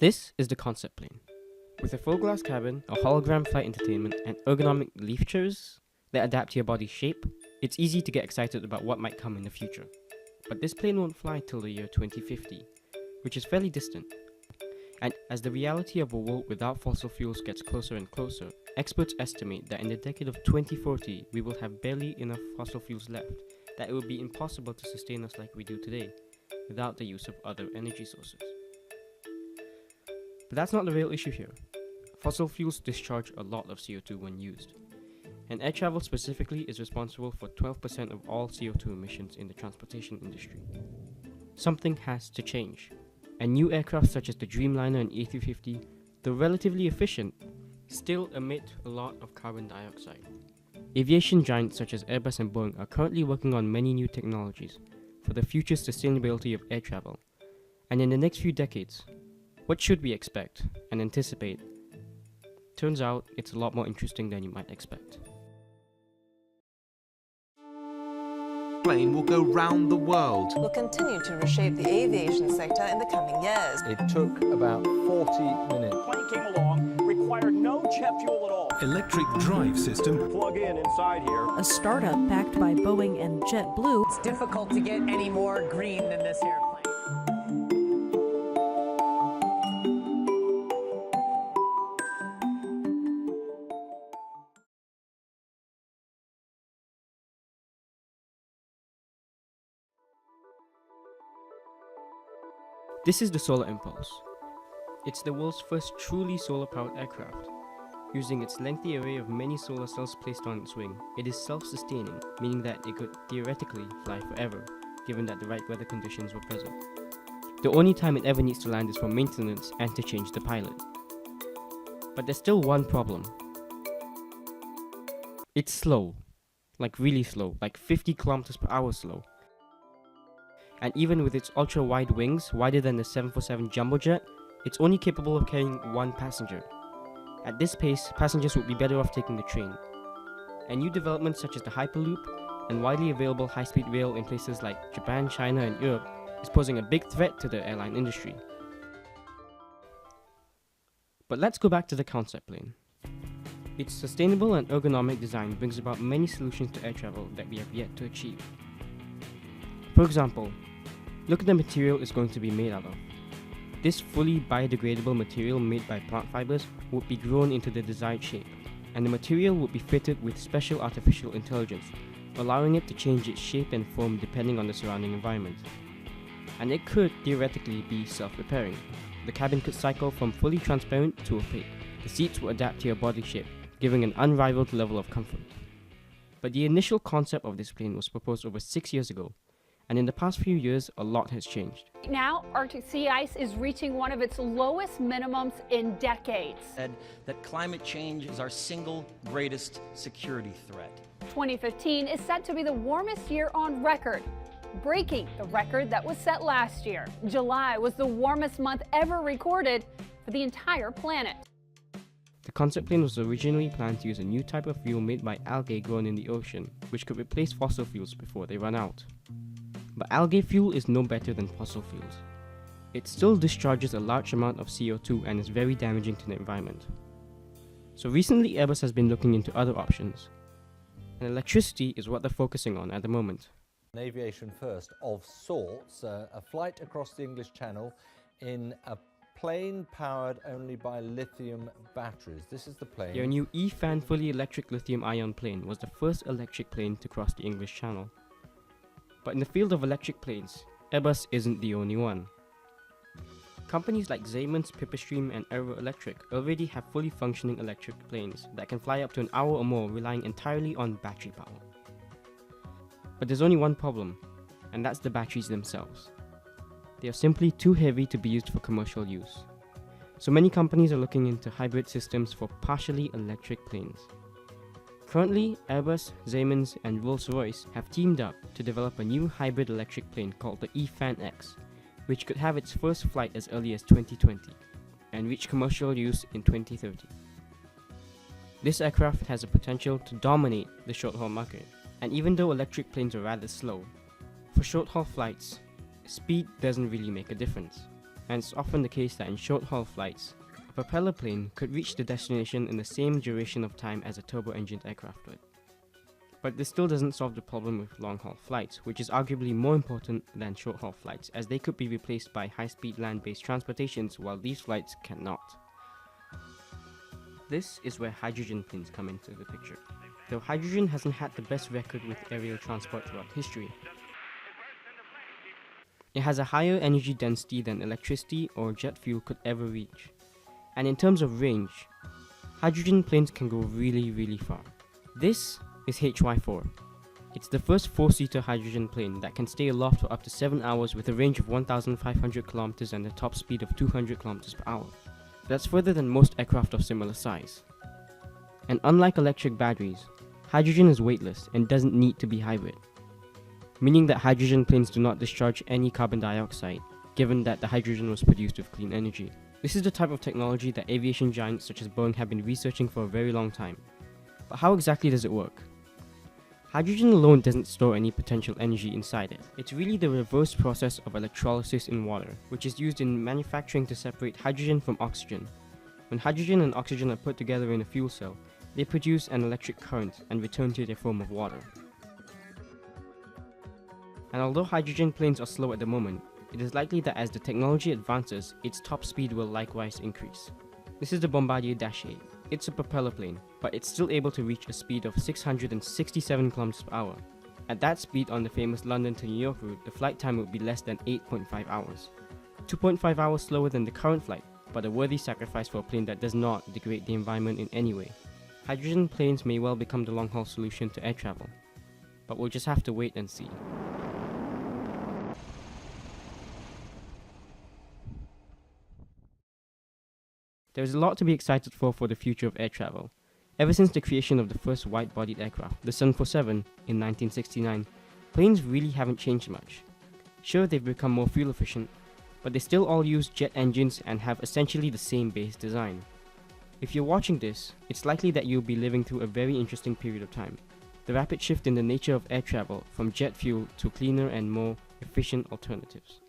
This is the concept plane. With a full glass cabin, a hologram flight entertainment, and ergonomic leaf chairs that adapt to your body's shape, it's easy to get excited about what might come in the future. But this plane won't fly till the year 2050, which is fairly distant. And as the reality of a world without fossil fuels gets closer and closer, experts estimate that in the decade of 2040, we will have barely enough fossil fuels left, that it will be impossible to sustain us like we do today, without the use of other energy sources. But that's not the real issue here. Fossil fuels discharge a lot of CO2 when used, and air travel specifically is responsible for 12% of all CO2 emissions in the transportation industry. Something has to change, and new aircraft such as the Dreamliner and A350, though relatively efficient, still emit a lot of carbon dioxide. Aviation giants such as Airbus and Boeing are currently working on many new technologies for the future sustainability of air travel, and in the next few decades, what should we expect and anticipate? Turns out it's a lot more interesting than you might expect. Plane will go round the world. Will continue to reshape the aviation sector in the coming years. It took about 40 minutes. The plane came along, required no jet fuel at all. Electric drive system. Plug in inside here. A startup backed by Boeing and JetBlue. It's difficult to get any more green than this airplane. This is the Solar Impulse. It's the world's first truly solar-powered aircraft. Using its lengthy array of many solar cells placed on its wing, it is self-sustaining, meaning that it could theoretically fly forever, given that the right weather conditions were present. The only time it ever needs to land is for maintenance and to change the pilot. But there's still one problem. It's slow. Like really slow, like 50 kilometers per hour slow. And even with its ultra-wide wings, wider than the 747 jumbo jet, it's only capable of carrying one passenger. At this pace, passengers would be better off taking the train. And new developments such as the Hyperloop and widely available high-speed rail in places like Japan, China, and Europe is posing a big threat to the airline industry. But let's go back to the concept plane. Its sustainable and ergonomic design brings about many solutions to air travel that we have yet to achieve. For example, look at the material it's going to be made out of. This fully biodegradable material made by plant fibers would be grown into the desired shape, and the material would be fitted with special artificial intelligence, allowing it to change its shape and form depending on the surrounding environment. And it could theoretically be self-repairing. The cabin could cycle from fully transparent to opaque. The seats would adapt to your body shape, giving an unrivaled level of comfort. But the initial concept of this plane was proposed over 6 years ago, and in the past few years, a lot has changed. Now, Arctic sea ice is reaching one of its lowest minimums in decades. Said that climate change is our single greatest security threat. 2015 is set to be the warmest year on record, breaking the record that was set last year. July was the warmest month ever recorded for the entire planet. The concept plane was originally planned to use a new type of fuel made by algae grown in the ocean, which could replace fossil fuels before they run out. But algae fuel is no better than fossil fuels. It still discharges a large amount of CO2 and is very damaging to the environment. So recently Airbus has been looking into other options, and electricity is what they're focusing on at the moment. An aviation first of sorts, a flight across the English Channel in a plane powered only by lithium batteries. This is the plane. Their new E-Fan fully electric lithium-ion plane was the first electric plane to cross the English Channel. But in the field of electric planes, Airbus isn't the only one. Companies like Siemens, Pipistrel, and Aero Electric already have fully functioning electric planes that can fly up to an hour or more relying entirely on battery power. But there's only one problem, and that's the batteries themselves. They are simply too heavy to be used for commercial use. So many companies are looking into hybrid systems for partially electric planes. Currently, Airbus, Siemens, and Rolls-Royce have teamed up to develop a new hybrid electric plane called the E-Fan X, which could have its first flight as early as 2020 and reach commercial use in 2030. This aircraft has the potential to dominate the short-haul market, and even though electric planes are rather slow, for short-haul flights, speed doesn't really make a difference. and it's often the case that in short-haul flights, a propeller plane could reach the destination in the same duration of time as a turbo-engined aircraft would. But this still doesn't solve the problem with long-haul flights, which is arguably more important than short-haul flights, as they could be replaced by high-speed land-based transportations while these flights cannot. This is where hydrogen planes come into the picture. Though hydrogen hasn't had the best record with aerial transport throughout history, it has a higher energy density than electricity or jet fuel could ever reach. And in terms of range, hydrogen planes can go really far. This is HY4. It's the first 4-seater hydrogen plane that can stay aloft for up to 7 hours with a range of 1,500 kilometers and a top speed of 200 kilometers per hour. That's further than most aircraft of similar size. And unlike electric batteries, hydrogen is weightless and doesn't need to be hybrid, meaning that hydrogen planes do not discharge any carbon dioxide, given that the hydrogen was produced with clean energy. This is the type of technology that aviation giants such as Boeing have been researching for a very long time. But how exactly does it work? Hydrogen alone doesn't store any potential energy inside it. It's really the reverse process of electrolysis in water, which is used in manufacturing to separate hydrogen from oxygen. When hydrogen and oxygen are put together in a fuel cell, they produce an electric current and return to their form of water. And although hydrogen planes are slow at the moment, it is likely that as the technology advances, its top speed will likewise increase. This is the Bombardier Dash 8. It's a propeller plane, but it's still able to reach a speed of 667 km per hour. At that speed on the famous London to New York route, the flight time would be less than 8.5 hours. 2.5 hours slower than the current flight, but a worthy sacrifice for a plane that does not degrade the environment in any way. Hydrogen planes may well become the long-haul solution to air travel, but we'll just have to wait and see. There is a lot to be excited for the future of air travel. Ever since the creation of the first wide-bodied aircraft, the 747, in 1969, planes really haven't changed much. Sure, they've become more fuel efficient, but they still all use jet engines and have essentially the same base design. If you're watching this, it's likely that you'll be living through a very interesting period of time. The rapid shift in the nature of air travel from jet fuel to cleaner and more efficient alternatives.